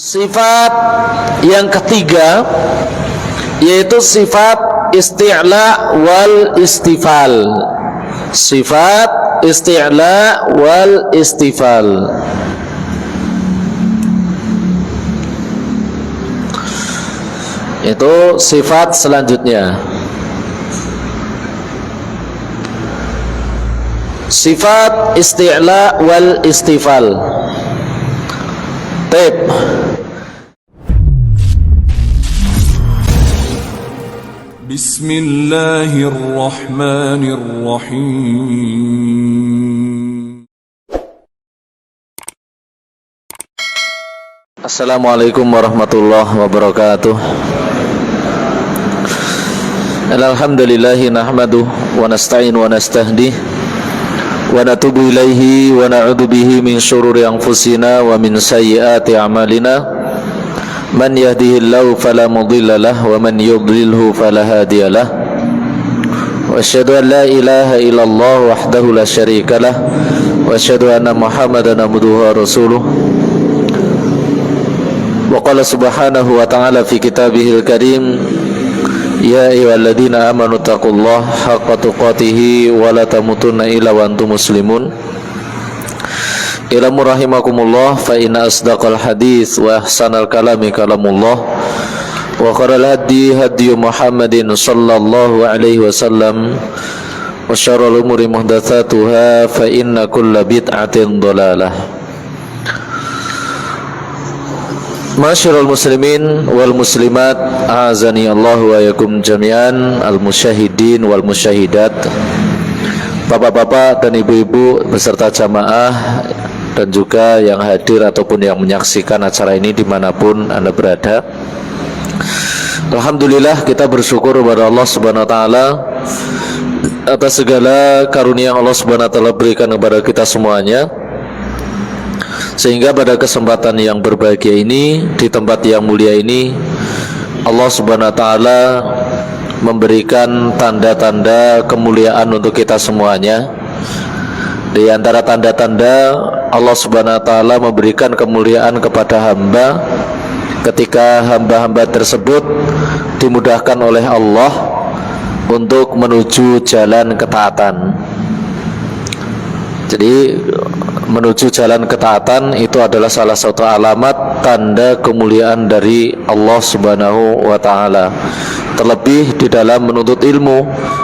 Sifat yang ketiga yaitu sifat isti'la wal istifal. Sifat isti'la wal istifal. Itu sifat selanjutnya. Sifat isti'la wal istifal. Taib. Bismillahirrahmanirrahim. Assalamualaikum warahmatullahi wabarakatuh. Alhamdulillahi nahmaduh wa nasta'in wa nastahdih wa natubu ilaihi wa na'udzu bihi min syururi anfusina wa min sayyiati a'malina. Man yahdihillahu fala mudilla lahu wa man yudlilhu fala hadiya lahu. Wa asyhadu an la ilaha illallah wahdahu la syarika lah wa asyhadu anna Muhammadan abduhu wa rasuluh. Wa qala subhanahu wa ta'ala fi kitabihil karim, ya ayyuhalladzina amanu taqullaha haqqa tuqatih wa la tamutunna illa wa antum muslimun. Ilamu rahimakumullah, fa inna asdaqal hadis wa ahsanal kalami kalamullah wa khairal hadi hadi Muhammadin sallallahu alaihi wasallam wa syarrul umuri muhdatsatuha fa inna kulla bid'atin dhalalah. Masyarul muslimin wal muslimat, a'azani Allah wa yakum jami'an, al musyahidin wal musyahidat, bapak-bapak dan ibu-ibu beserta jamaah dan juga yang hadir ataupun yang menyaksikan acara ini dimanapun Anda berada. Alhamdulillah, kita bersyukur kepada Allah Subhanahu wa ta'ala atas segala karunia yang Allah Subhanahu wa ta'ala berikan kepada kita semuanya, sehingga pada kesempatan yang berbahagia ini, di tempat yang mulia ini, Allah Subhanahu wa ta'ala memberikan tanda-tanda kemuliaan untuk kita semuanya. Di antara tanda-tanda Allah Subhanahu wa ta'ala memberikan kemuliaan kepada hamba ketika hamba-hamba tersebut dimudahkan oleh Allah untuk menuju jalan ketaatan. Jadi menuju jalan ketaatan itu adalah salah satu alamat tanda kemuliaan dari Allah Subhanahu wa ta'ala. Terlebih di dalam menuntut ilmu,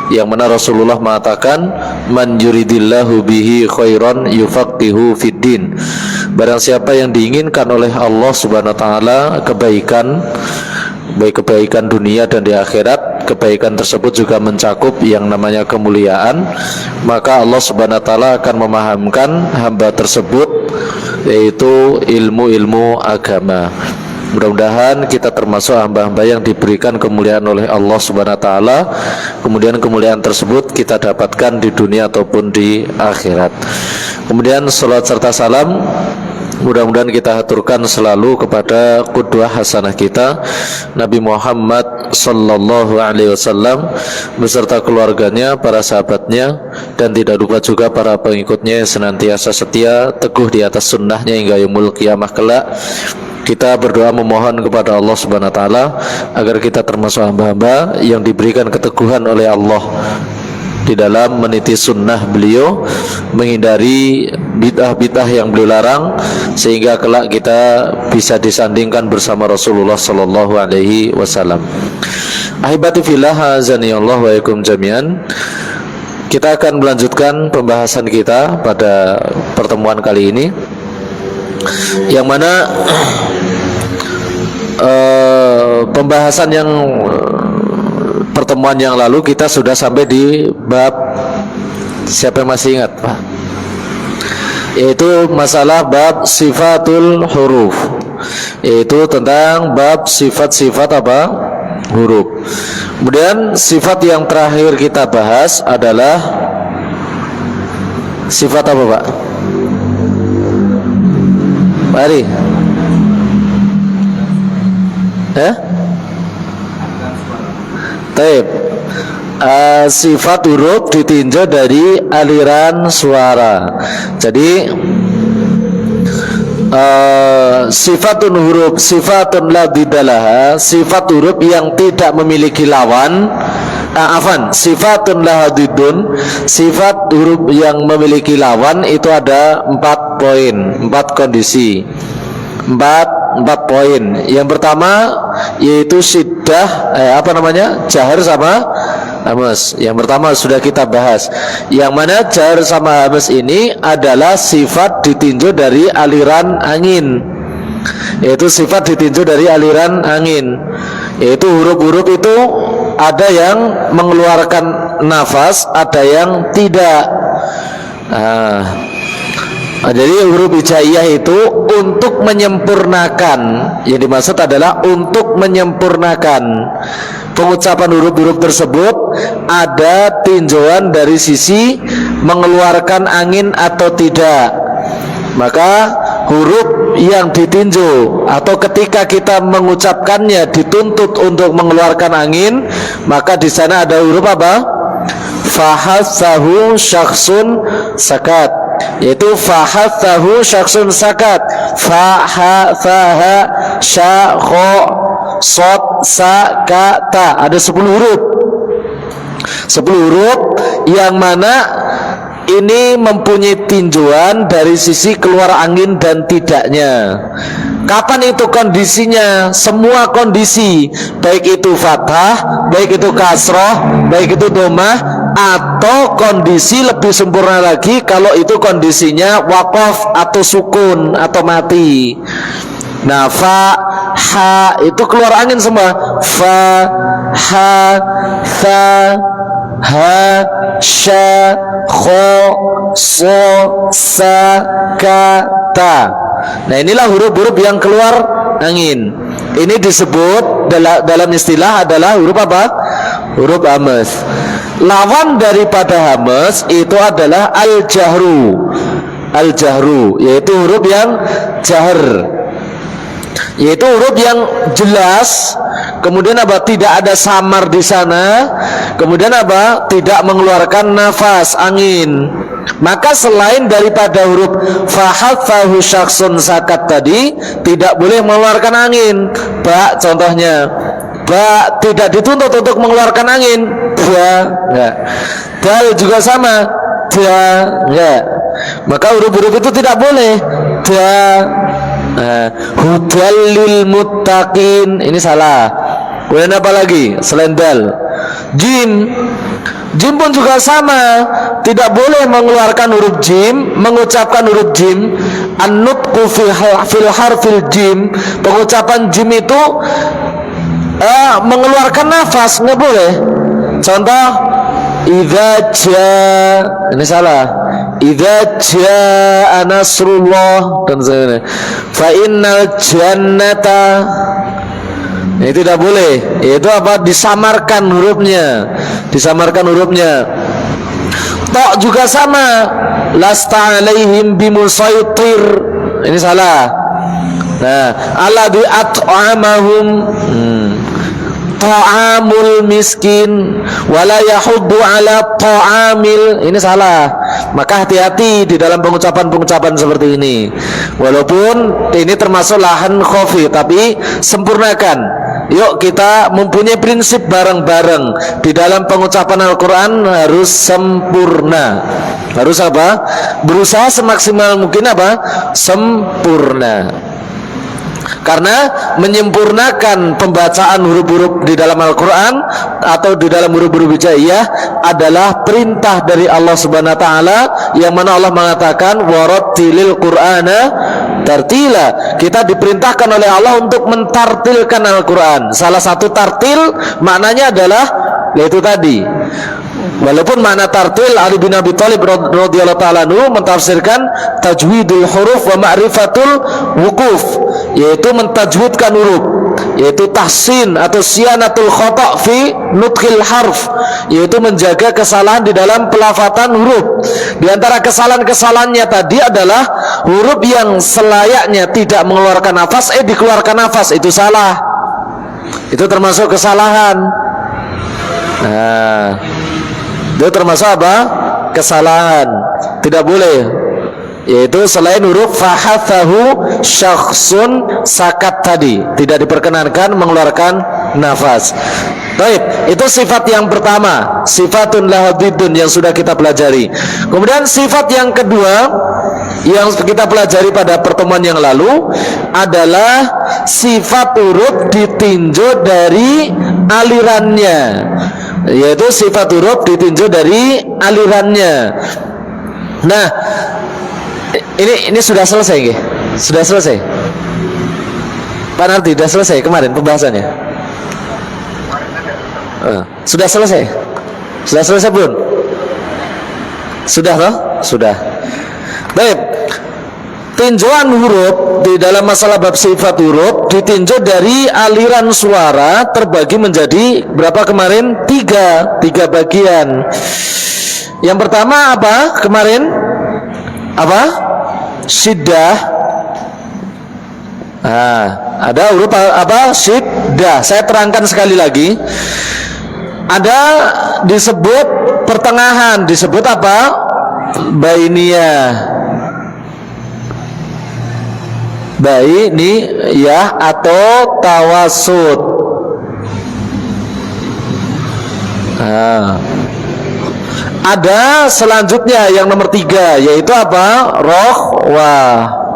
yang mana Rasulullah mengatakan, man yuridillahu bihi khairan yufaqihu fiddin. Barang siapa yang diinginkan oleh Allah Subhanahu wa ta'ala kebaikan, baik kebaikan dunia dan di akhirat, kebaikan tersebut juga mencakup yang namanya kemuliaan, maka Allah Subhanahu wa ta'ala akan memahamkan hamba tersebut yaitu ilmu-ilmu agama. Mudah-mudahan kita termasuk hamba-hamba yang diberikan kemuliaan oleh Allah Subhanahu wa ta'ala. Kemudian kemuliaan tersebut kita dapatkan di dunia ataupun di akhirat. Kemudian salat serta salam mudah-mudahan kita haturkan selalu kepada qudwah hasanah kita, Nabi Muhammad sallallahu alaihi wasallam beserta keluarganya, para sahabatnya, dan tidak lupa juga para pengikutnya yang senantiasa setia teguh di atas sunnahnya hingga yaumul qiyamah kelak. Kita berdoa memohon kepada Allah Subhanahu wa ta'ala agar kita termasuk hamba-hamba yang diberikan keteguhan oleh Allah di dalam meniti sunnah beliau, menghindari bid'ah-bid'ah yang beliau larang, sehingga kelak kita bisa disandingkan bersama Rasulullah sallallahu alaihi wasallam. Ahibati fillah, azani Allah wa yakum jami'an. Kita akan melanjutkan pembahasan kita pada pertemuan kali ini, yang mana pembahasan yang pertemuan yang lalu kita sudah sampai di bab, siapa yang masih ingat Pak? Yaitu masalah bab sifatul huruf, yaitu tentang bab sifat-sifat apa? Huruf. Kemudian sifat yang terakhir kita bahas adalah sifat apa Pak? Mari. Taib. Sifat huruf ditinjau dari aliran suara. Jadi sifatun huruf sifatun la didalaha, sifat huruf yang tidak memiliki lawan. Sifatun laha didun, sifat huruf yang memiliki lawan itu ada 4 poin, 4 kondisi. 4 poin. Yang pertama yaitu syiddah, jahar sama hamas. Yang pertama sudah kita bahas. Yang mana jahar sama hamas ini adalah sifat ditinjau dari aliran angin. Yaitu sifat ditinjau dari aliran angin. Yaitu huruf-huruf itu ada yang mengeluarkan nafas, ada yang tidak. Jadi huruf hijaiyah itu untuk menyempurnakan, yang dimaksud adalah untuk menyempurnakan pengucapan huruf-huruf tersebut, ada tinjauan dari sisi mengeluarkan angin atau tidak. Maka huruf yang ditinjau atau ketika kita mengucapkannya dituntut untuk mengeluarkan angin, maka di sana ada huruf apa? Fahatsahu syakhsun sakat, yaitu fahatsahu syakhsun sakat, fahatsaha syakho sod sakata. Ada 10 huruf, 10 huruf yang mana ini mempunyai tinjauan dari sisi keluar angin dan tidaknya. Kapan itu kondisinya? Semua kondisi, baik itu fathah, baik itu kasroh, baik itu domah, atau kondisi lebih sempurna lagi kalau itu kondisinya waqaf atau sukun atau mati. Nah, fa, ha itu keluar angin semua. Fa, ha, tha, ha, sya, kho, so, sa, ka, ta. Nah, inilah huruf-huruf yang keluar angin. Ini disebut dalam istilah adalah huruf apa? Huruf hamas. Lawan daripada hamas itu adalah al-jahru. Al-jahru yaitu huruf yang jahar, yaitu huruf yang jelas, kemudian apa? Tidak ada samar di sana, kemudian apa? Tidak mengeluarkan nafas angin. Maka selain daripada huruf fahatsahu syakhsun sakat tadi, tidak boleh mengeluarkan angin. Ba contohnya, ba tidak dituntut untuk mengeluarkan angin. Ba enggak. Dal juga sama, da enggak. Maka huruf-huruf itu tidak boleh. Da hudal lil muttaqin, ini salah. Kemudian apa lagi selain dal? Jim, jim pun juga sama, tidak boleh mengeluarkan huruf jim, mengucapkan huruf jim. An-nutqu fil harfil jim, pengucapan jim itu mengeluarkan nafas, nggak boleh. Contoh, idza jaa, ini salah. Idza jaa nasrullah dan sebagainya. Fa innal jannata, ini tidak boleh. Itu apa? Disamarkan hurufnya. Disamarkan hurufnya. Ta juga sama. Lasta alaihim bimusaitir. Ini salah. Nah, alladzi at'amahum ta'amul miskin wala yahuddu ala ta'amil, ini salah. Maka hati-hati di dalam pengucapan-pengucapan seperti ini. Walaupun ini termasuk lahan khofi, tapi sempurnakan. Yuk kita mempunyai prinsip bareng-bareng di dalam pengucapan Al-Quran harus sempurna. Harus apa? Berusaha semaksimal mungkin apa? Sempurna. Karena menyempurnakan pembacaan huruf-huruf di dalam Al-Quran atau di dalam huruf-huruf hijaiyah adalah perintah dari Allah Subhanahu wa Ta'ala, yang mana Allah mengatakan warattilil Qur'ana tartila. Kita diperintahkan oleh Allah untuk mentartilkan Al-Quran. Salah satu tartil maknanya adalah yaitu tadi. Walaupun makna tartil, Ali bin Abi Thalib radhiyallahu ta'ala anhu mentafsirkan tajwidul huruf wa ma'rifatul wukuf, yaitu mentajwidkan huruf, yaitu tahsin atau siyanatul khata' fi nutqil harf, yaitu menjaga kesalahan di dalam pelafatan huruf. Di antara kesalahan-kesalahannya tadi adalah huruf yang selayaknya tidak mengeluarkan nafas dikeluarkan nafas, itu salah. Itu termasuk kesalahan. Nah, itu termasuk apa? Kesalahan. Tidak boleh. yaitu selain huruf fahathahu syakhsun sakat tadi, tidak diperkenankan mengeluarkan nafas. Baik, itu sifat yang pertama, sifatun lahadidun yang sudah kita pelajari. Kemudian sifat yang kedua yang kita pelajari pada pertemuan yang lalu adalah sifat huruf ditinjau dari alirannya, yaitu sifat huruf ditinjau dari alirannya. Nah, ini sudah selesai nggih? Sudah selesai. Pak Nardi sudah selesai kemarin pembahasannya. Sudah selesai? Sudah selesai belum? Sudah toh? Sudah. Baik. Tinjauan huruf di dalam masalah bab sifat huruf ditinjau dari aliran suara terbagi menjadi berapa kemarin? Tiga bagian. Yang pertama apa kemarin? Apa? Syiddah. Ada huruf apa? Syiddah. Saya terangkan sekali lagi. Ada disebut pertengahan, disebut apa? Bainiyah. Bainiyah atau tawasud. Ada selanjutnya yang nomor 3, yaitu apa? Rohwah.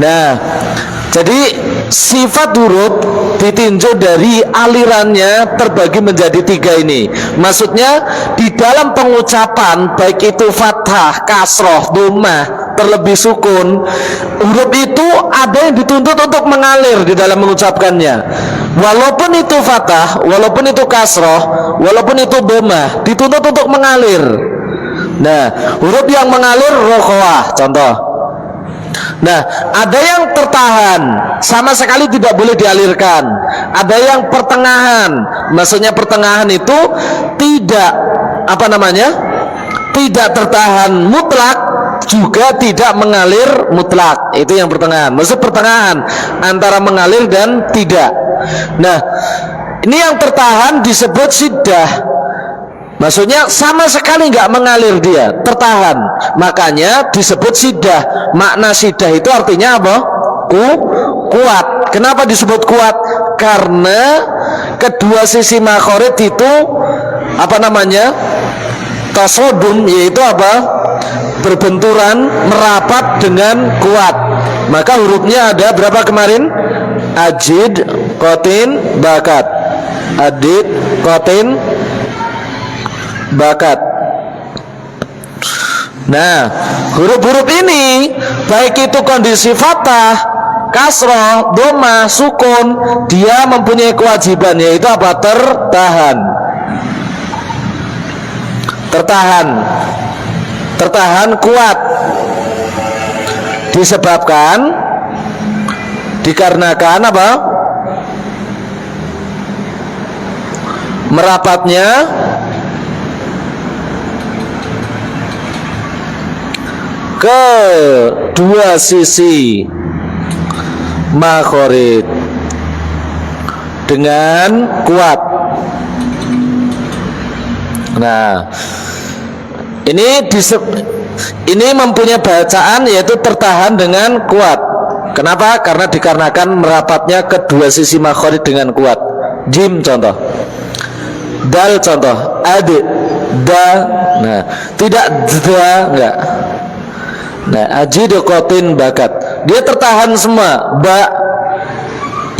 Nah, jadi sifat huruf ditinjau dari alirannya terbagi menjadi 3 ini. Maksudnya di dalam pengucapan baik itu fathah, kasroh, dhammah, terlebih sukun, huruf itu ada yang dituntut untuk mengalir di dalam mengucapkannya. Walaupun itu fathah, walaupun itu kasroh, walaupun itu dhammah, dituntut untuk mengalir. Nah, huruf yang mengalir rokhawah contoh. Nah, ada yang tertahan, sama sekali tidak boleh dialirkan. Ada yang pertengahan, maksudnya pertengahan itu tidak tidak tertahan mutlak, juga tidak mengalir mutlak. Itu yang pertengahan. Maksud pertengahan antara mengalir dan tidak. Nah, ini yang tertahan disebut syiddah. Maksudnya sama sekali nggak mengalir dia, tertahan. Makanya disebut syiddah. Makna syiddah itu artinya apa? Kuat. Kenapa disebut kuat? Karena kedua sisi makhorid itu tasodum, yaitu apa? Berbenturan, merapat dengan kuat. Maka hurufnya ada berapa kemarin? Ajid, qatin, bakat. Adid, qatin, bakat. Nah, huruf-huruf ini baik itu kondisi fathah, kasroh, dhammah, sukun, dia mempunyai kewajiban, yaitu apa? Tertahan kuat, dikarenakan apa? Merapatnya kedua sisi makhorid dengan kuat. Nah, ini mempunyai bacaan yaitu tertahan dengan kuat. Kenapa? Karena dikarenakan merapatnya kedua sisi makhorid dengan kuat. Jim contoh, dal contoh, ad, da. Nah, tidak da, enggak. Nah, ajidu qatin bakat, dia tertahan semua. Ba,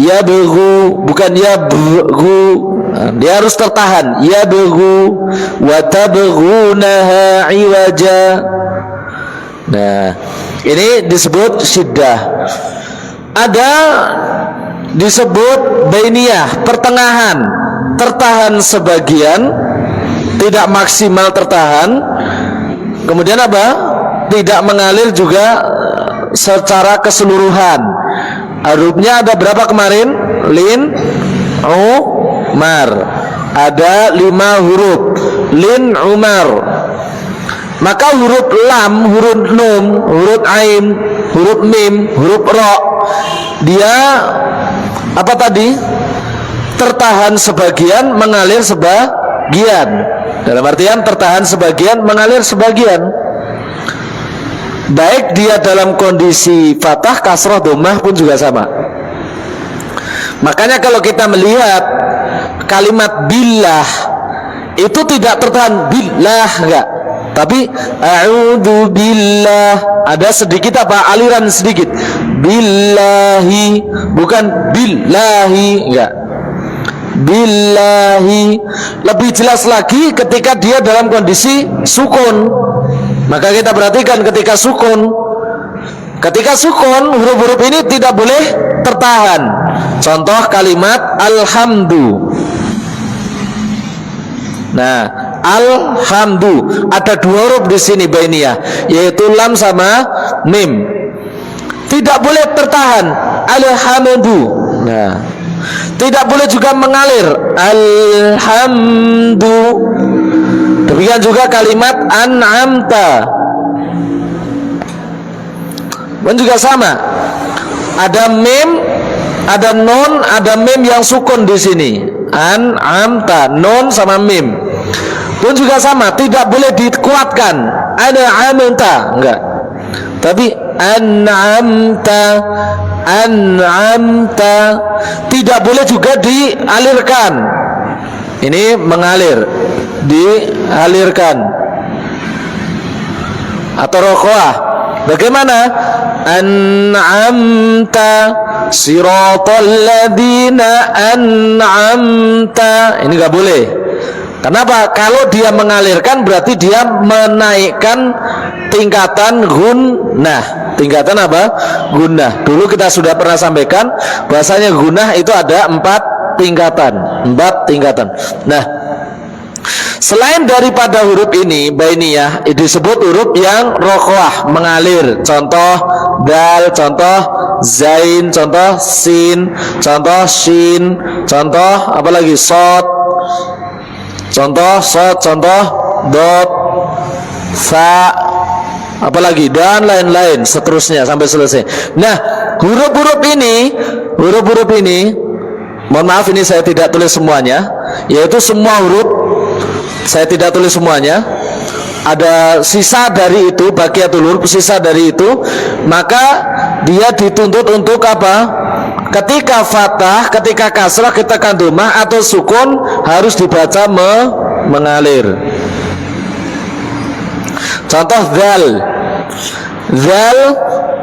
ya begu, bukan ya begu, dia harus tertahan. Ya begu, wa tabghunaha iwaja. Nah, ini disebut syiddah. Ada disebut bainiyah, pertengahan, tertahan sebagian, tidak maksimal tertahan. Kemudian apa? Tidak mengalir juga secara keseluruhan. Hurufnya ada berapa kemarin? Lin, umar. Ada 5 huruf. Lin, umar. Maka huruf lam, huruf nun, huruf ain, huruf mim, huruf ro, dia apa tadi? Tertahan sebagian, mengalir sebagian. Dalam artian tertahan sebagian, mengalir sebagian. Baik dia dalam kondisi fathah, kasrah, dhammah pun juga sama. Makanya kalau kita melihat kalimat billah itu tidak tertahan billah, enggak, tapi a'udzu billah, ada sedikit aliran sedikit, billahi, bukan billahi, enggak, billahi. Lebih jelas lagi ketika dia dalam kondisi sukun. Maka kita perhatikan ketika sukun, huruf-huruf ini tidak boleh tertahan. Contoh kalimat alhamdu. Nah, alhamdu ada dua huruf di sini bainiyah, yaitu lam sama mim. Tidak boleh tertahan. Alhamdu. Nah, tidak boleh juga mengalir. Alhamdu. Demikian juga kalimat an'amta. Dan juga sama. Ada mim, ada nun, ada mim yang sukun di sini. An'amta, nun sama mim. Pun juga sama, tidak boleh dikuatkan. Ada amta, enggak. Tapi an'amta, an'amta, tidak boleh juga dialirkan. Ini mengalir, dialirkan. Atau rokoah. Bagaimana? An'amta siratal ladzina an'amta. Ini enggak boleh. Kenapa? Kalau dia mengalirkan berarti dia menaikkan tingkatan gunnah. Tingkatan apa? Gunnah. Dulu kita sudah pernah sampaikan bahasanya gunnah itu ada 4 tingkatan. 4 tingkatan. Nah, selain daripada huruf ini bainiyah disebut huruf yang rokhwah, mengalir. Contoh dal, contoh zain, contoh sin, contoh shin, contoh apa lagi? Shad, contoh shad, contoh dot, fa, apalagi, dan lain-lain seterusnya sampai selesai. Nah, huruf-huruf ini, mohon maaf ini saya tidak tulis semuanya, yaitu semua huruf saya tidak tulis semuanya. Ada sisa dari itu, baqiyatul huruf, sisa dari itu, maka dia dituntut untuk apa? Ketika fathah, ketika kasrah, ketika dhammah atau sukun harus dibaca mengalir. Contoh dzal, dzal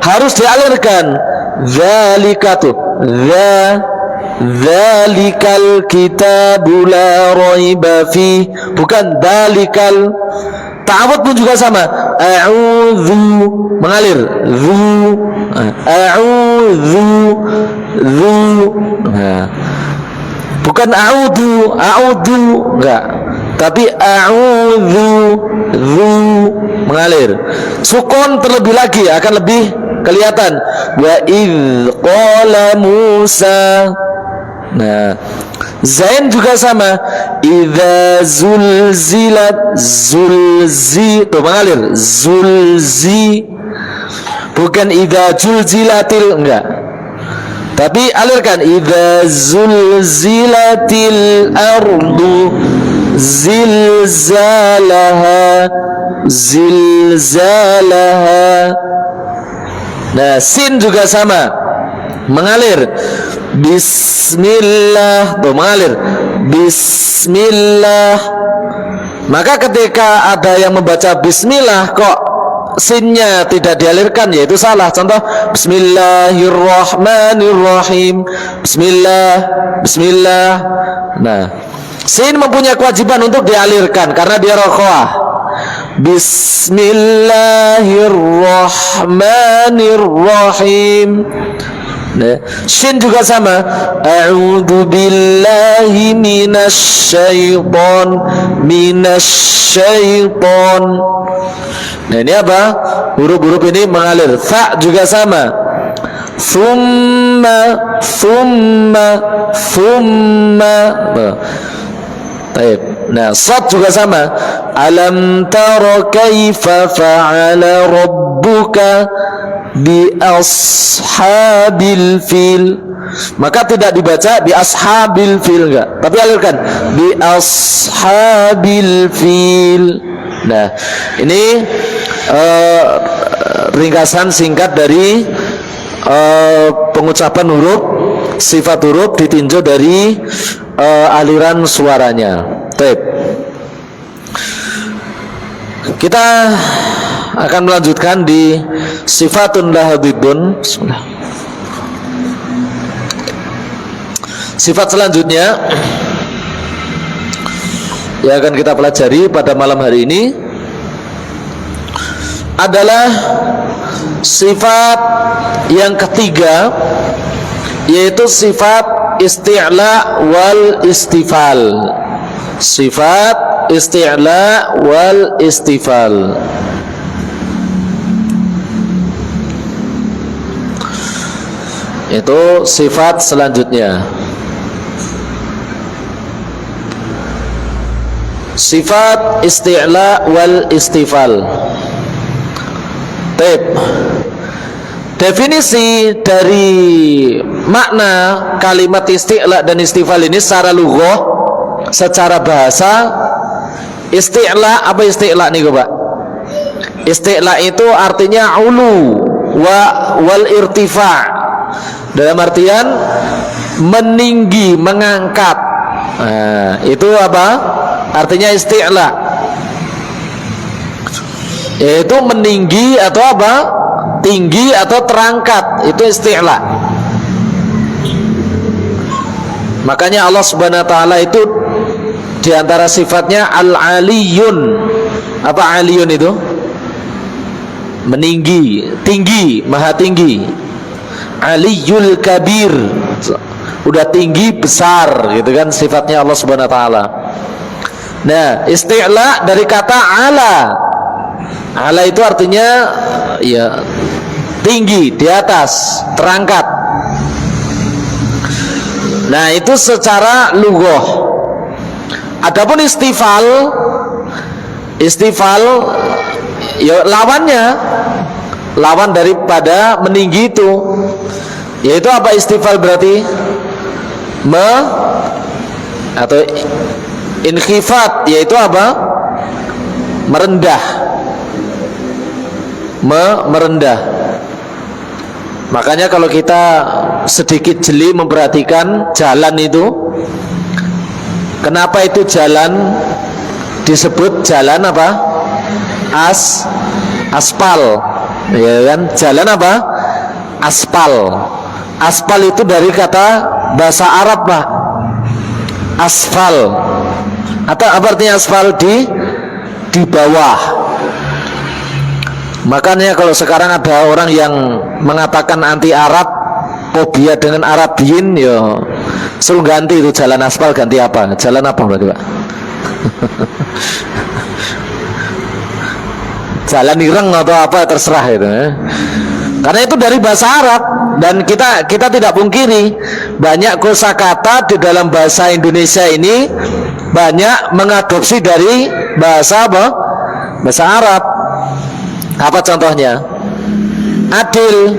harus dialirkan. Dzalika tuh, dzalikal kitabu la raiba fi, bukan dzalikal. Ta'awud pun juga sama. A'udzu, mengalir. Zu, a'udzu, zu. Nah, bukan a'udzu, enggak. Tapi a'udzu, zu, mengalir. Sukun terlebih lagi akan lebih kelihatan. Wa idz qala Musa. Nah, zain juga sama. Idza zulzilat, zulzi, tuh mengalir. Zulzi, bukan idza zulzilatil, enggak. Tapi alirkan. Idza zulzilatil ardu zilzalaha, zilzalaha. Nah, sin juga sama, mengalir. Bismillah, tuh mengalir. Bismillah. Maka ketika ada yang membaca bismillah kok sinnya tidak dialirkan, yaitu salah. Contoh Bismillahirrahmanirrahim. Bismillah, bismillah. Nah, sin mempunyai kewajiban untuk dialirkan karena dia rokhwah. Bismillahirrahmanirrahim. Nah, shin juga sama. A'udzu billahi minasyaiton, minasyaiton. Nah, ini apa? Huruf-huruf ini mengalir. Fa juga sama. Thumma, thumma, thumma. Baik. Nah, shad juga sama. Alam tara kaifa fa'ala rabbuka bi ashabil fil. Maka tidak dibaca bi ashabil fil, enggak, tapi alirkan bi ashabil fil. Nah, ini ringkasan singkat dari pengucapan huruf, sifat huruf ditinjau dari aliran suaranya. Baik. Kita akan melanjutkan di sifatun lahadibun. Sifat selanjutnya yang akan kita pelajari pada malam hari ini adalah sifat yang ketiga, yaitu sifat isti'la wal istifal. Sifat isti'la wal istifal. Itu sifat selanjutnya. Sifat isti'la wal istifal. Definisi dari makna kalimat isti'la dan istifal ini secara lughah, secara bahasa. Isti'la, apa isti'la nih Pak? Isti'la itu artinya ulu wal irtifa', dalam artian meninggi, mengangkat. Nah, itu apa? Artinya isti'la, yaitu meninggi atau apa? Tinggi atau terangkat, itu isti'la. Makanya Allah Subhanahu wa taala itu diantara sifatnya al-aliyun. Apa aliyun itu? Meninggi, tinggi, maha tinggi. Aliyul kabir, udah tinggi, besar, gitu kan sifatnya Allah Subhanahu wa taala. Nah, isti'la dari kata ala. Ala itu artinya ya tinggi, di atas, terangkat. Nah, itu secara lughah. Adapun istifal, ya lawannya, lawan daripada meninggi itu, yaitu apa istifal berarti? Atau inkhifat, yaitu apa? Merendah. Merendah. Makanya kalau kita sedikit jeli memperhatikan jalan itu, kenapa itu jalan disebut jalan apa? Aspal, ya kan? Jalan apa? Aspal. Aspal itu dari kata bahasa Arab Pak, asfal. Atau apa artinya asfal? Di bawah. Makanya kalau sekarang ada orang yang mengatakan anti Arab, fobia dengan Arabiyin, ya suruh ganti itu jalan aspal, ganti apa? Jalan apa berarti Pak? Jalan ireng atau apa, terserah itu. Karena itu dari bahasa Arab, dan kita tidak pungkiri banyak kosakata di dalam bahasa Indonesia ini banyak mengadopsi dari bahasa apa? Bahasa Arab. Apa contohnya? Adil.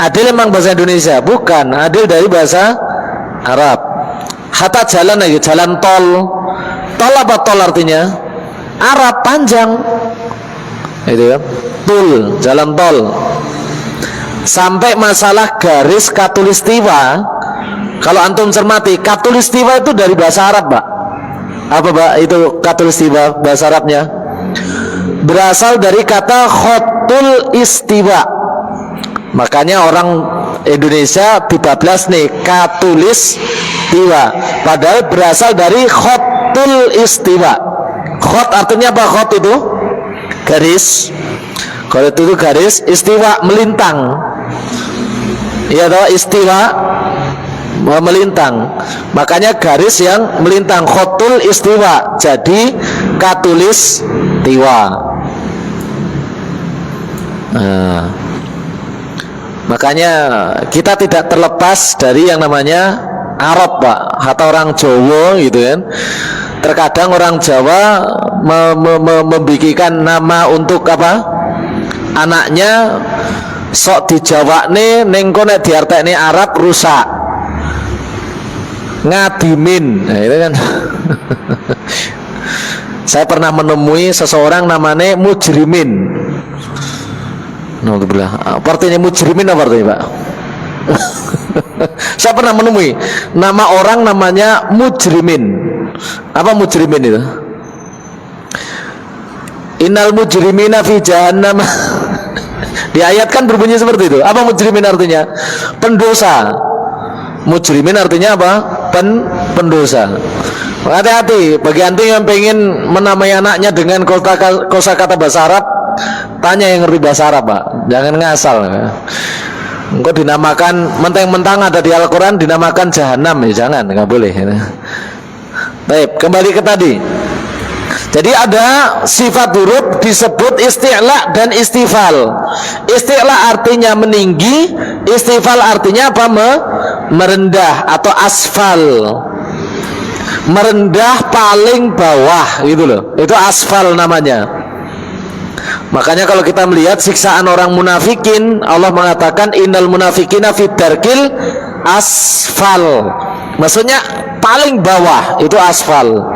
Adil memang bahasa Indonesia? Bukan, adil dari bahasa Arab. Hatta jalan lagi, jalan tol. Tol apa tol artinya? Arab, panjang. Itu ya. Tul, jalan tol. Sampai masalah garis katulistiwa, kalau antum cermati, katulistiwa itu dari bahasa Arab, Pak. Apa Pak itu katulistiwa bahasa Arabnya? Berasal dari kata khotul istiwa. Makanya orang Indonesia dibablas nih katulis tiwa, padahal berasal dari khotul istiwa. Khot artinya apa? Khot itu garis. Kalau itu garis, istiwa melintang. Iya toh, istiwa melintang. Makanya garis yang melintang, khotul istiwa. Jadi katulis tiwa. Nah, makanya kita tidak terlepas dari yang namanya Arab Pak, atau orang Jawa gitu kan. Terkadang orang Jawa membikikan nama untuk apa? Anaknya sok di Jawa nih, nengko nek diartekne Arab rusak. Ngadimin. Nah, itu kan. Saya pernah menemui seseorang namanya Mujrimin. Apa artinya Mujrimin, apa artinya Pak? Saya pernah menemui nama orang namanya Mujrimin. Apa Mujrimin itu? Innal mujrimina fi jahannam. Di ayat kan berbunyi seperti itu. Apa mujrimin artinya? Pendosa. Mujrimin artinya apa? Pendosa. Hati-hati bagi antum yang pengen menamai anaknya dengan kosakata bahasa Arab, tanya yang ngerti bahasa Arab, Pak. Jangan ngasal. Engkau dinamakan mentang-mentang ada di Al-Quran dinamakan jahanam, ya jangan, nggak boleh. Baik, kembali ke tadi. Jadi ada sifat huruf disebut isti'la dan istifal. Isti'la artinya meninggi, istifal artinya apa? Merendah atau asfal. Merendah paling bawah, gitu loh. Itu asfal namanya. Makanya kalau kita melihat siksaan orang munafikin, Allah mengatakan innal munafikina fid darkil asfal. Maksudnya paling bawah, itu asfal.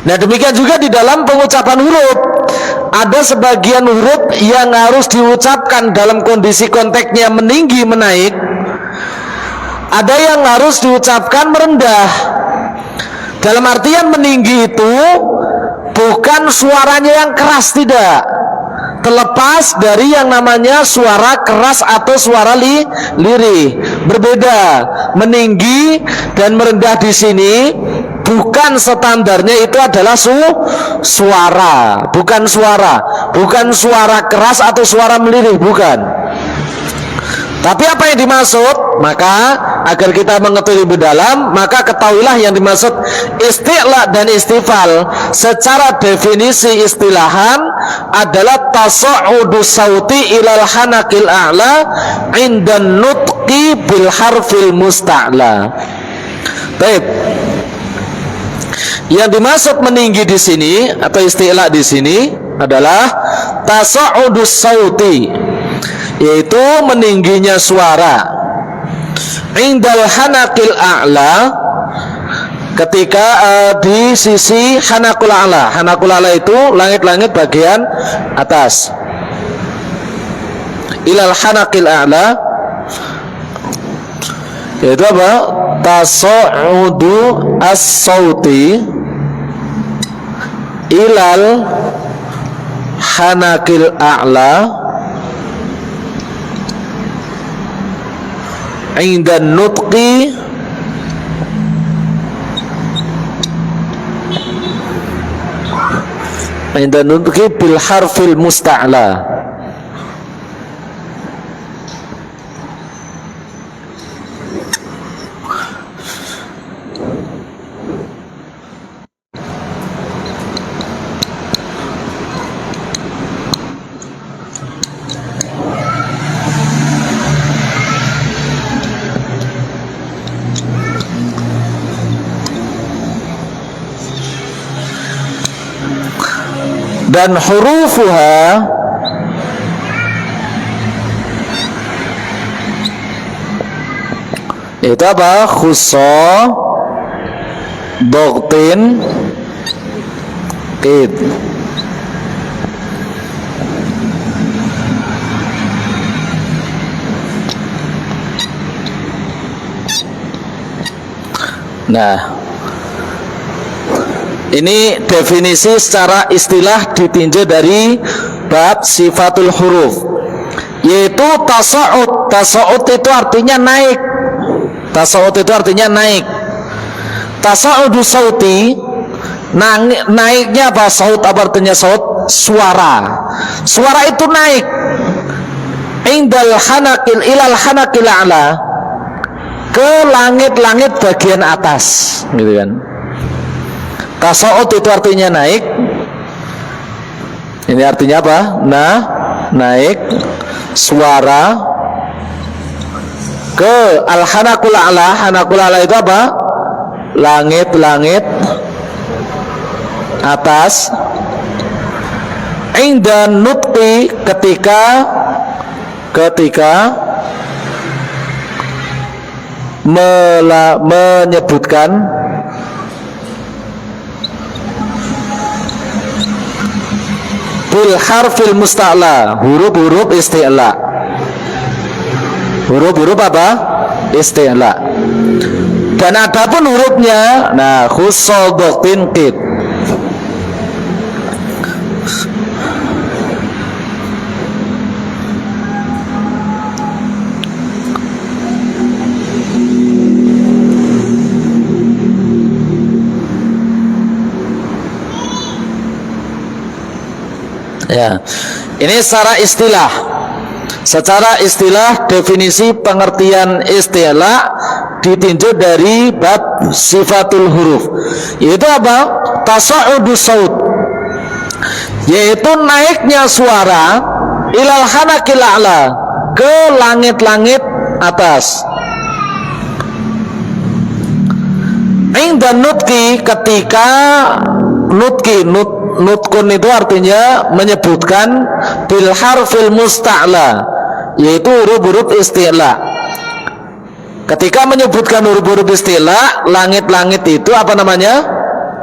Nah demikian juga di dalam pengucapan huruf, ada sebagian huruf yang harus diucapkan dalam kondisi konteksnya meninggi, menaik. Ada yang harus diucapkan merendah. Dalam artian meninggi itu bukan suaranya yang keras, tidak. Terlepas dari yang namanya suara keras atau suara lirih, berbeda. Meninggi dan merendah di sini bukan standarnya itu adalah suara, bukan suara keras atau suara melirih, bukan. Tapi apa yang dimaksud? Maka agar kita mengetahui lebih dalam, maka ketahuilah yang dimaksud isti'la dan istifal secara definisi istilahan adalah tasa'udu sauti ilal hanakil a'la indan nutqi bil harfil musta'la. Baik. Yang dimaksud meninggi di sini atau isti'la di sini adalah tasa'udu sauti, yaitu meningginya suara indal hanakil a'la, ketika di sisi hanakul a'la. Hanakul a'la itu langit-langit bagian atas. Ilal hanakil a'la, yaitu apa? Tasa'udu as-sauti ilal hanakil a'la inda nutqi bil harfil musta'la. Dan hurufuha itu apa? Khusso, doktin, qid. Nah, ini definisi secara istilah ditinjau dari bab sifatul huruf, yaitu tasa'ud. Tasa'ud itu artinya naik. Tasa'ud itu artinya naik. Tasa'udu sauti, naiknya apa? Saut apa artinya saut? Suara. Suara itu naik. Indal hanakil ilal hanakil a'la, ke langit-langit bagian atas, gitu kan. Tasa'ud itu artinya naik. Ini artinya apa? Naik suara ke al-hanakul a'la. Hanakul a'la itu apa? Langit-langit atas. Inda nutqi, ketika menyebutkan bil harfil musta'la, huruf-huruf isti'la. Huruf-huruf apa? Isti'la. Dan adapun hurufnya, nah khussodoktin qid. Ya, ini secara istilah. Secara istilah definisi pengertian istilah ditinjau dari bab sifatul huruf. Yaitu apa? Tasa'udus saut. Yaitu naiknya suara ilal hanakil a'la, ke langit-langit atas. Inda nutki, ketika nutkun itu artinya menyebutkan bil harfil musta'la, yaitu huruf-huruf isti'la. Ketika menyebutkan huruf-huruf isti'la, langit-langit itu apa namanya?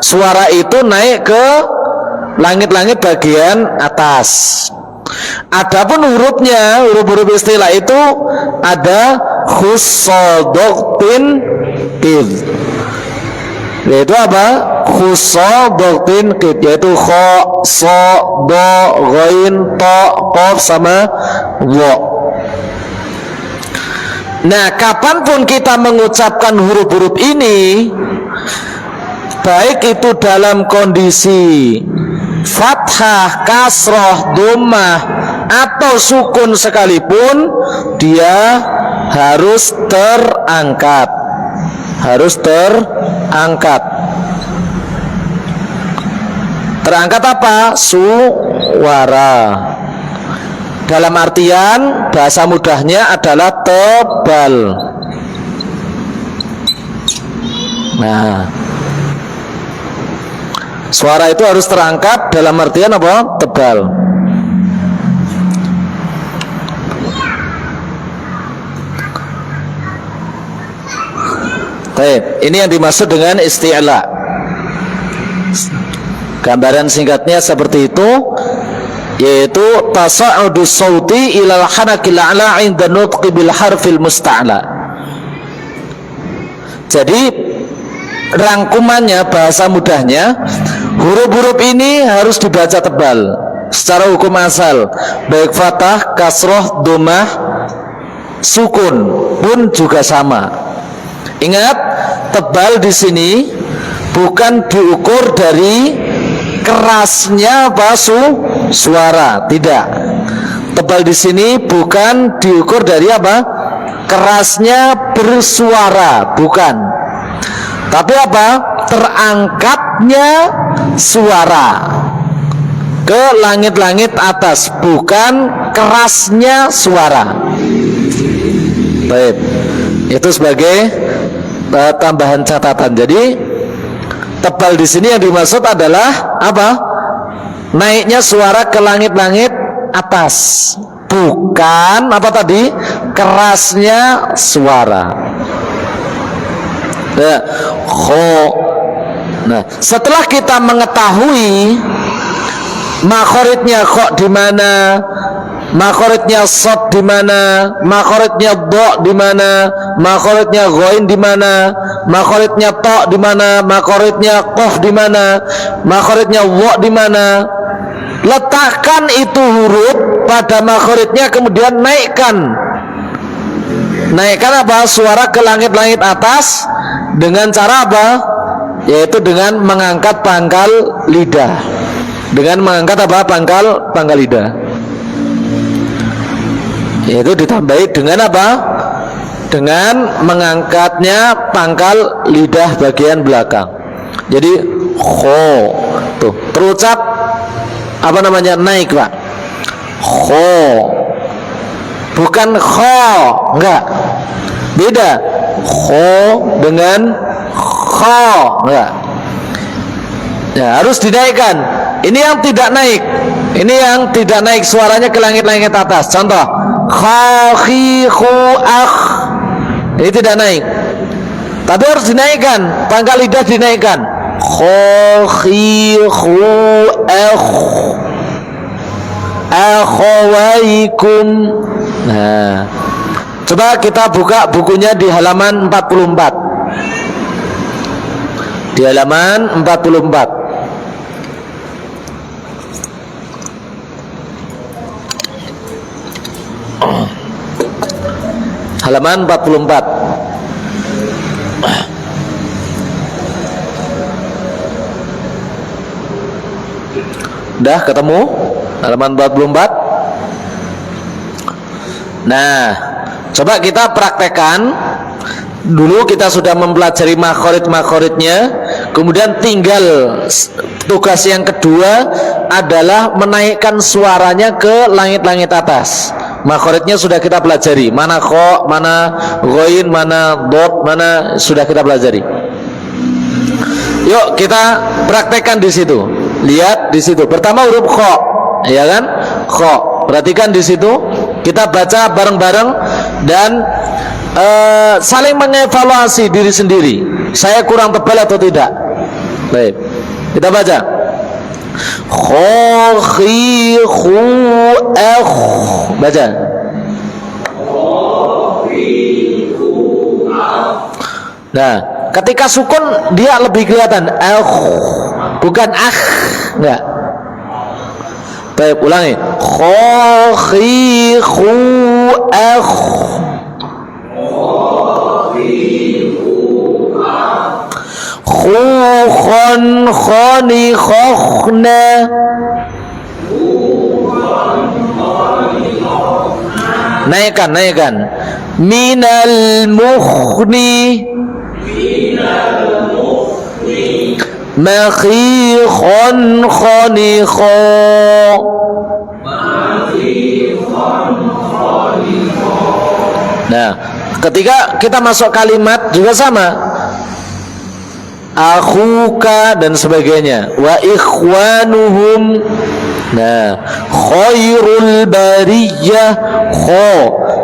Suara itu naik ke langit-langit bagian atas. Adapun hurufnya, huruf-huruf isti'la itu ada khussodoktin qid, yaitu apa? Khussodoktin qid, yaitu kho, so, do, ghain, to, qaf sama wa. Nah, kapanpun kita mengucapkan huruf-huruf ini, baik itu dalam kondisi fathah, kasroh, dhammah atau sukun sekalipun, dia harus terangkat. Harus terangkat. Terangkat apa? Suara. Dalam artian bahasa mudahnya adalah tebal. Nah, suara itu harus terangkat dalam artian apa? Tebal. Baik, ini yang dimaksud dengan isti'la. Gambaran singkatnya seperti itu, yaitu tasa'udus sauti ilal hanakil a'la 'inda nutqi bil harfil musta'la. Jadi rangkumannya, bahasa mudahnya, huruf-huruf ini harus dibaca tebal secara hukum asal, baik fathah, kasroh, dhammah, sukun pun juga sama. Ingat, tebal di sini bukan diukur dari kerasnya suara, tidak. Tebal di sini bukan diukur dari apa? Kerasnya bersuara, bukan. Tapi apa? Terangkatnya suara ke langit-langit atas, bukan kerasnya suara. Baik, itu sebagai tambahan catatan. Jadi tebal di sini yang dimaksud adalah apa? Naiknya suara ke langit-langit atas, bukan apa tadi? Kerasnya suara. Nah, setelah kita mengetahui makhoritnya kho di mana, makhoritnya sod di mana, makhoritnya do di mana, makhoritnya ghain di mana, makhoritnya to di mana, makhoritnya qaf di mana, makhoritnya wa di mana, letakkan itu huruf pada makhoritnya, kemudian naikkan apa? Suara ke langit-langit atas dengan cara apa? Yaitu dengan mengangkat pangkal lidah. Dengan mengangkat apa? Pangkal lidah. Yaitu ditambahi dengan apa? Dengan mengangkatnya pangkal lidah bagian belakang. Jadi kho, tuh terucap apa namanya? Naik, Pak. Kho, bukan kho, enggak. Beda. Kho dengan kho, enggak. Ya, harus dinaikkan. Ini yang tidak naik. Ini yang tidak naik suaranya ke langit-langit atas. Contoh, kha, khi, khu, akh. Ini tidak naik. Tapi harus dinaikkan. Pangkal lidah dinaikkan. Kha, khi, khu, akh. akhawaikum. Nah, coba kita buka bukunya di halaman 44. Di halaman 44. Halaman 44. Udah ketemu halaman 44? Nah, coba kita praktekkan. Dulu kita sudah mempelajari makhorid-makhoridnya. Kemudian tinggal tugas yang kedua adalah menaikkan suaranya ke langit-langit atas. Makhoridnya sudah kita pelajari. Mana kho, mana ghoin, mana dot, mana sudah kita pelajari. Yuk kita praktekkan di situ. Lihat di situ. Pertama huruf kho, ya kan? Kho. Perhatikan di situ. Kita baca bareng-bareng dan saling mengevaluasi diri sendiri. Saya kurang tebal atau tidak? Baik. Kita baca. Kho, khi, khu, akh. Baca. Nah, ketika sukun dia lebih kelihatan. Bukan enggak. Baik, ulangi. Kho, khi, khu, akh. Khu, khon, khoni, khokhna. Naikkan. Minal mukhni. Makhi, khon, khoni, kho. Nah, ketika kita masuk kalimat juga sama. Akhuka dan sebagainya. Wa ikhwanuhum. Nah, khairul bariyah.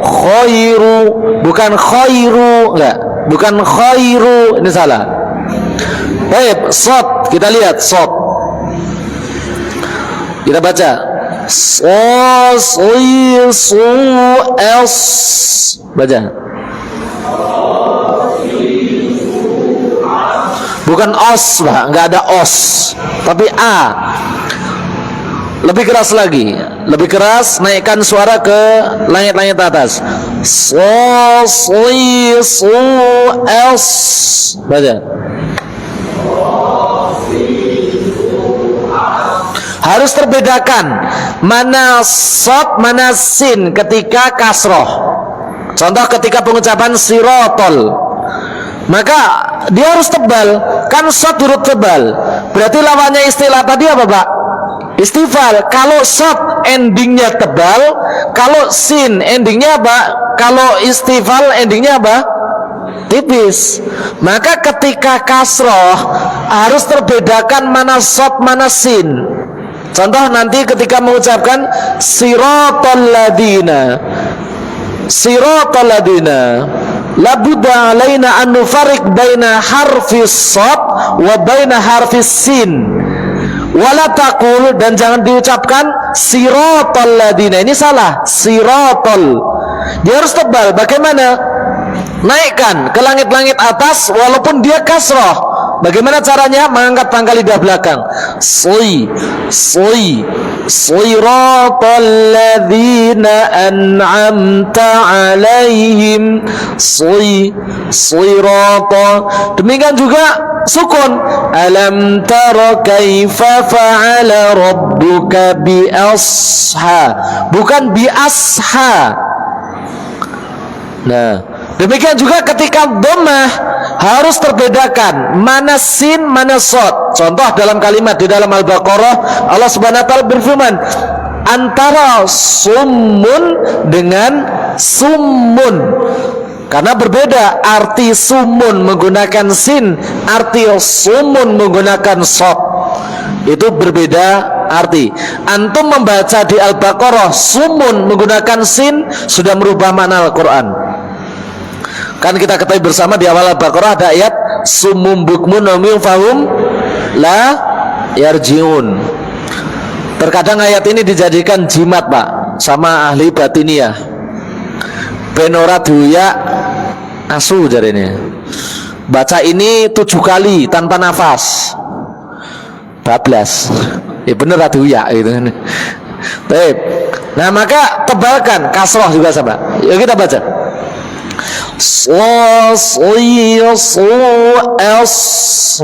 Khairu, bukan khairu, enggak. Bukan khairu, ini salah. Baik, shad, kita lihat shad. Kita baca. Baca. Bukan os, Pak, enggak ada os, tapi a. Lebih keras lagi, lebih keras, naikkan suara ke langit-langit atas. Baca. Harus terbedakan mana shad, mana sin ketika kasroh. Contoh ketika pengucapan sirotol, maka dia harus tebal. Kan shad huruf tebal, berarti lawannya istilah tadi apa, Pak? Istifal. Kalau shad endingnya tebal, kalau sin endingnya apa? Kalau istifal endingnya apa? Tipis. Maka ketika kasroh harus terbedakan mana shad, mana sin. Contoh nanti ketika mengucapkan siratal ladina, labudda alaina an nufarriq baina harfis shad wa baina harfis sin. Wala taqul, dan jangan diucapkan siratal ladina. Ini salah. Siratal. Dia harus tebal. Bagaimana? Naikkan ke langit-langit atas walaupun dia kasroh. Bagaimana caranya? Mengangkat pangkal lidah belakang. Siratal ladzina an'amta alaihim. Sirata. Demikian juga sukun. Alam tara kaifa fa'ala rabbuka bi asha. Bukan bi asha. Nah, demikian juga ketika dhammah harus terbedakan mana sin, mana shad. Contoh dalam kalimat di dalam Al-Baqarah, Allah Subhanahu wa taala berfirman antara summun dengan summun. Karena berbeda arti summun menggunakan sin, arti summun menggunakan shad. Itu berbeda arti. Antum membaca di Al-Baqarah summun menggunakan sin sudah merubah makna Al-Quran. Kan kita ketahui bersama di awal Al-Baqarah ada ayat summum bukmun umyun fahum la yarjiun. Terkadang ayat ini dijadikan jimat Pak sama ahli batiniyah. Benora duya asu jadinya. Baca ini 7 kali tanpa nafas. Bablas. Ya bener duya gitu. Baik. Nah, maka tebalkan kasroh juga sama. Yuk kita baca.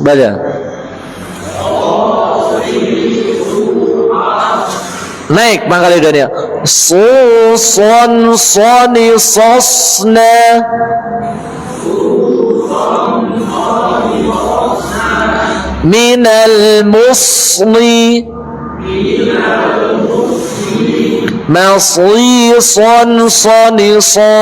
Baca. Naik pangkal lidahnya. Sosna. Minal musli. Masisan sanisa.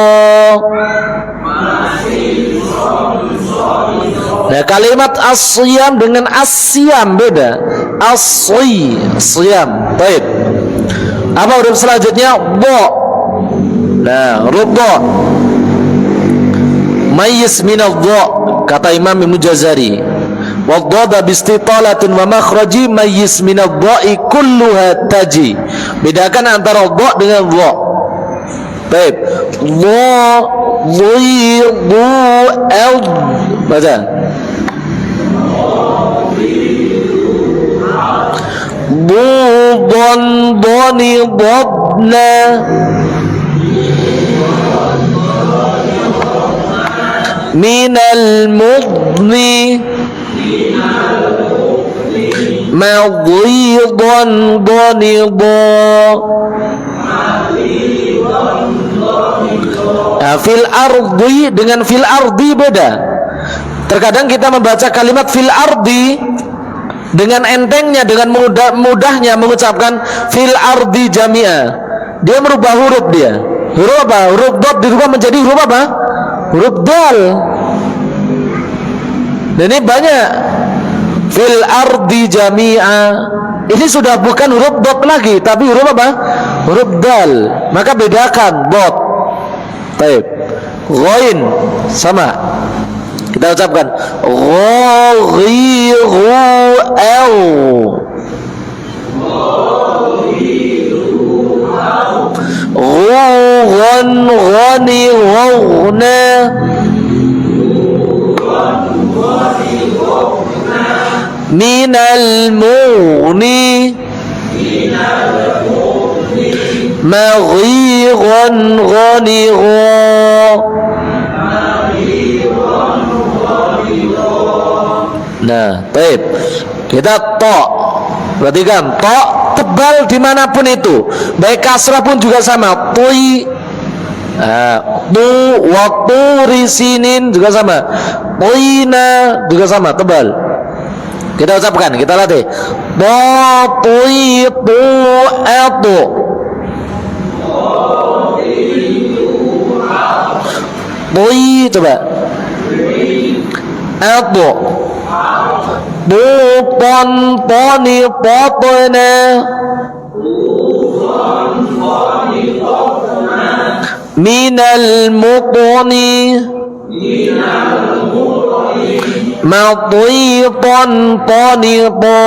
Nah, kalimat asyam dengan asyam beda. Asyam. Baik. Apa huruf selanjutnya? Bo. Nah, huruf bo. Mayyiz minadh dha, kata Imam Ibnu Jazari. Wadda bistitalatin wa makhraji mayyiz minadh dha'i kulluha taji. Bedakan antara dha dengan dha. Baik. Dha, dhi, du, al. Baca. Budon, doni, bodna. Minal mudni. Madhidon, doni, do. Nah, fil ardi dengan fil ardi beda. Terkadang kita membaca kalimat fil ardi dengan entengnya, dengan mudahnya mengucapkan fil ardi jami'a. Dia merubah huruf dia. Huruf apa? Huruf dot dirubah menjadi huruf apa? Huruf dal. Dan ini banyak. Fil ardi jami'a. Ini sudah bukan huruf dot lagi, tapi huruf apa? Huruf dal. Maka bedakan dot. Baik. Ghain sama. Kita ucapkan ghairiru al. Ghan ghani ghana. Minal mughni. Maghiran ghanigha. Nah, baik. Kita to. Perhatikan, to tebal dimanapun itu. Baik kasrah pun juga sama. Tui. Tu waktu risinin juga sama. Tuina juga sama, tebal. Kita ucapkan, kita latih. To tui tu etu. Tui coba. Etu. Bukan poni potone. Minal mutoni. Matiqan ponipo.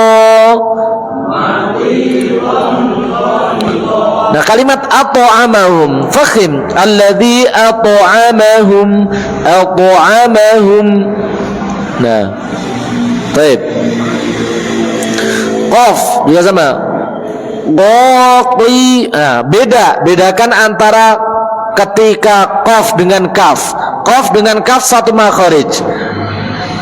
Nah, kalimat at'amahum fakhim alladhi at'amahum. Nah, baik. Qaf juga sama. Qaqi. Nah, bedakan antara ketika qaf dengan kaf. Qaf dengan kaf satu makhraj.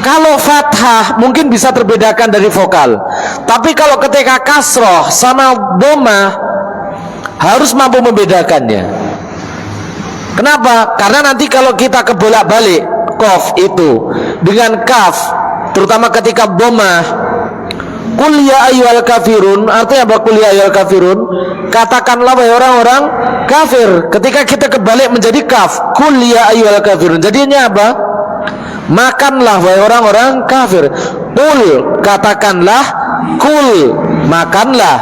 Kalau fathah mungkin bisa terbedakan dari vokal. Tapi kalau ketika kasroh sama dhammah harus mampu membedakannya. Kenapa? Karena nanti kalau kita kebolak-balik qaf itu dengan kaf, terutama ketika dhammah, qul ya ayyuhal kafirun, artinya apa qul ya ayyuhal kafirun? Katakanlah wahai orang-orang kafir. Ketika kita kebalik menjadi kaf, qul ya ayyuhal kafirun. Jadinya apa? Makanlah wahai orang-orang kafir. Qul, katakanlah. Qul, makanlah.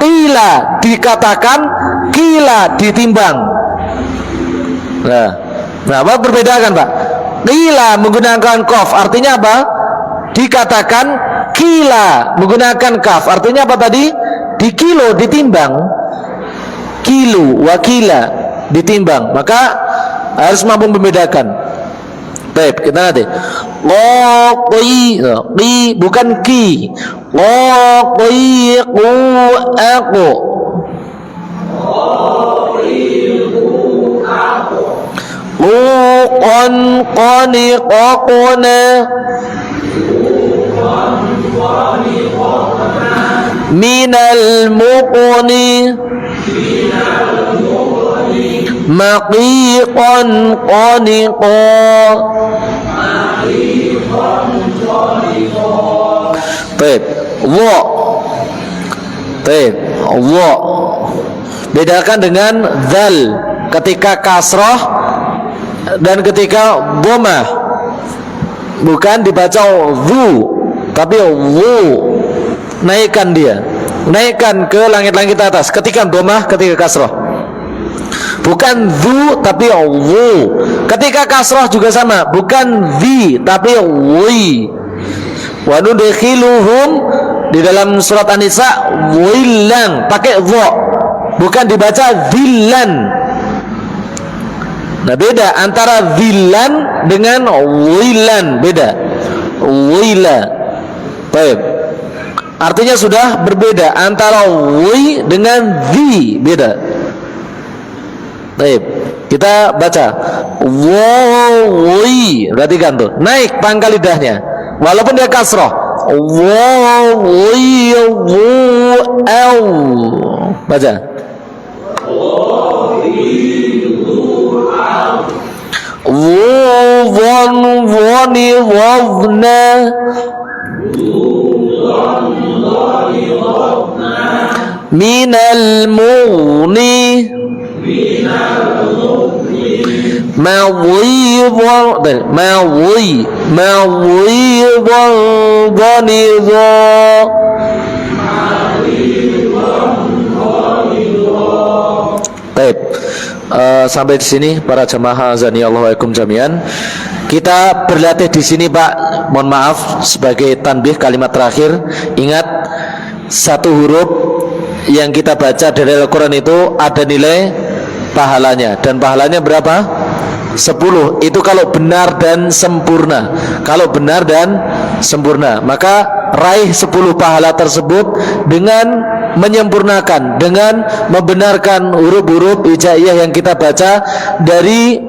Qila, dikatakan. Qila, ditimbang. Nah, apa perbedaan Pak? Qila menggunakan qaf, artinya apa? Dikatakan. Qila menggunakan kaf, artinya apa tadi? di kilo ditimbang, kilo wakila ditimbang, maka harus mampu membedakan. Baik, kita nanti qi bukan ki, qi qu aku, qan qani qaqna, minal muqni maqiqan qaniqa. Baik, wa. Baik, wa. Bedakan dengan dzal ketika kasrah dan ketika dhammah. Bukan dibaca zu, tapi wu. Naikkan dia. Naikkan ke langit-langit atas ketika dhammah, ketika kasrah. Bukan zu tapi wu. Ketika kasrah juga sama, bukan zi tapi wi. Wa nudkhiluhum di dalam surat An-Nisa willan pakai dha, bukan dibaca zillan. Nah, beda antara zillan dengan willan, beda. Wila. Baik. Artinya sudah berbeda antara wi dengan zi, beda. Baik, kita baca wawi, perhatikan tuh, naik pangkal lidahnya walaupun dia kasrah. Wawi au, baca wani wazna minal mughni Baik, sampai di sini para jamaah azani Allah wa'alaikum jami'an. Kita berlatih di sini, Pak. Mohon maaf sebagai tanbih kalimat terakhir. Ingat, satu huruf yang kita baca dari Al-Quran itu ada nilai pahalanya, dan pahalanya berapa? 10. Itu kalau benar dan sempurna. Kalau benar dan sempurna, maka raih 10 pahala tersebut dengan menyempurnakan, dengan membenarkan huruf-huruf hijaiyah yang kita baca dari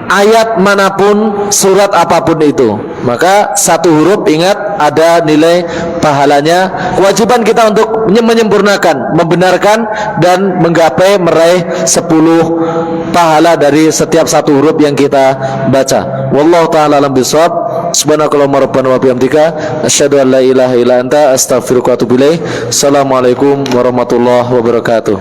ayat manapun, surat apapun itu. Maka satu huruf, ingat, ada nilai pahalanya. Kewajiban kita untuk menyempurnakan, membenarkan, dan menggapai meraih 10 pahala dari setiap satu huruf yang kita baca. Wallahu ta'ala alam bisawab. Subhanakallahumma rabbana wa bihamdika asyhadu an la ilaha illa anta astaghfiruka wa atubu ilaik. Assalamualaikum warahmatullahi wabarakatuh.